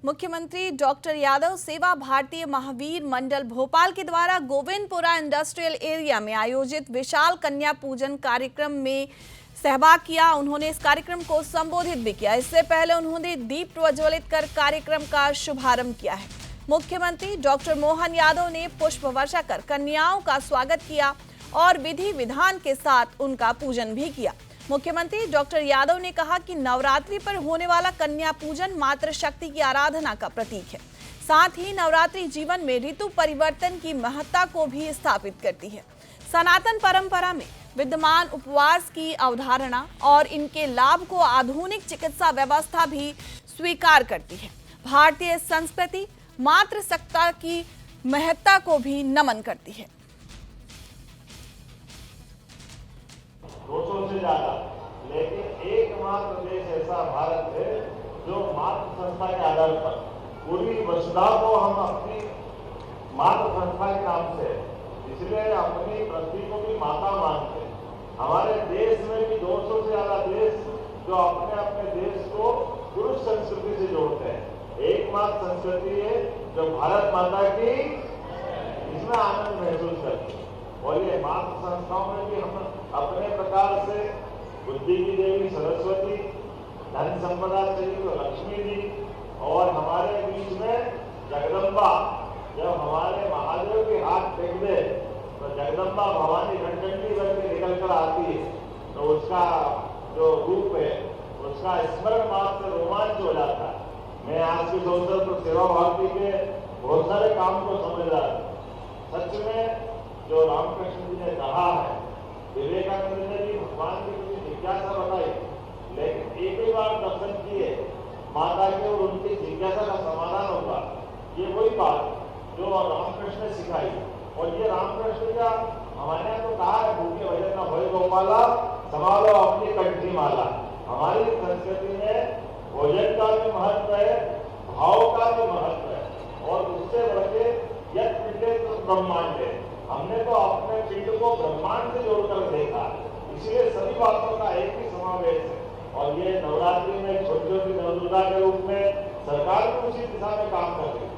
मुख्यमंत्री डॉक्टर यादव सेवा भारतीय महावीर मंडल भोपाल के द्वारा गोविंदपुरा इंडस्ट्रियल एरिया में आयोजित विशाल कन्या पूजन कार्यक्रम में सहभाग किया। उन्होंने इस कार्यक्रम को संबोधित भी किया। इससे पहले उन्होंने दीप प्रज्वलित कर कार्यक्रम का शुभारंभ किया है। मुख्यमंत्री डॉक्टर मोहन यादव ने पुष्प वर्षा कर कन्याओं का स्वागत किया और विधि विधान के साथ उनका पूजन भी किया। मुख्यमंत्री डॉक्टर यादव ने कहा कि नवरात्रि पर होने वाला कन्या पूजन मातृशक्ति की आराधना का प्रतीक है। साथ ही नवरात्रि जीवन में ऋतु परिवर्तन की महत्ता को भी स्थापित करती है। सनातन परंपरा में विद्यमान उपवास की अवधारणा और इनके लाभ को आधुनिक चिकित्सा व्यवस्था भी स्वीकार करती है। भारतीय संस्कृति मातृशक्ति की महत्ता को भी नमन करती है। 200 से ज्यादा, लेकिन एकमात्र देश ऐसा भारत है जो मातृ संस्था के आधार पर पूरी वसुधा को हम अपनी मातृ संस्था के नाम से, इसलिए अपनी पृथ्वी को भी माता मानते हैं। हमारे देश में भी 200 से ज्यादा देश जो अपने अपने देश को पुरुष संस्कृति से जोड़ते हैं। एकमात्र संस्कृति है जो भारत माता की, इसमें आनंद महसूस करते हैं। और ये मातृ संस्थाओं में भी हम अपने प्रकार से बुद्धि की देवी सरस्वती, धन संपदा चाहिए तो लक्ष्मी जी, और हमारे बीच में जगदम्बा। जब हमारे महादेव के हाथ फेंक दे तो जगदम्बा भवानी घंटंडी बन के निकल कर आती है, तो उसका जो रूप है उसका स्मरण मात्र रोमांच हो जाता है। मैं आज के अवसर पर सेवा भारती के बहुत सारे काम को समझ रहा था। सच में जो रामकृष्ण जी ने कहा है, विवेकानंद ने भी भगवान की कुछ जिज्ञासा बताई, लेकिन एक ही बार दर्शन किए माता के और उनकी जिज्ञासा का समाधान होगा। ये वही बात जो रामकृष्ण ने सिखाई। और ये रामकृष्ण का हमारे यहाँ तो कहा है, भूखे भजन न भय गोपाला, संभालो अपनी कंठी माला। हमारी संस्कृति में भोजन का भी महत्व है, भाव का भी महत्व है, और उससे बढ़ के यद पिंडे तो ब्रह्मांड है। हमने तो अपने पिंड को ब्रह्मांड से जोड़कर देखा, इसलिए सभी बातों का एक ही समावेश है। और ये नवरात्रि में छोटी छोटी नवदुर्गा के रूप में सरकार भी उसी दिशा में काम कर रही है।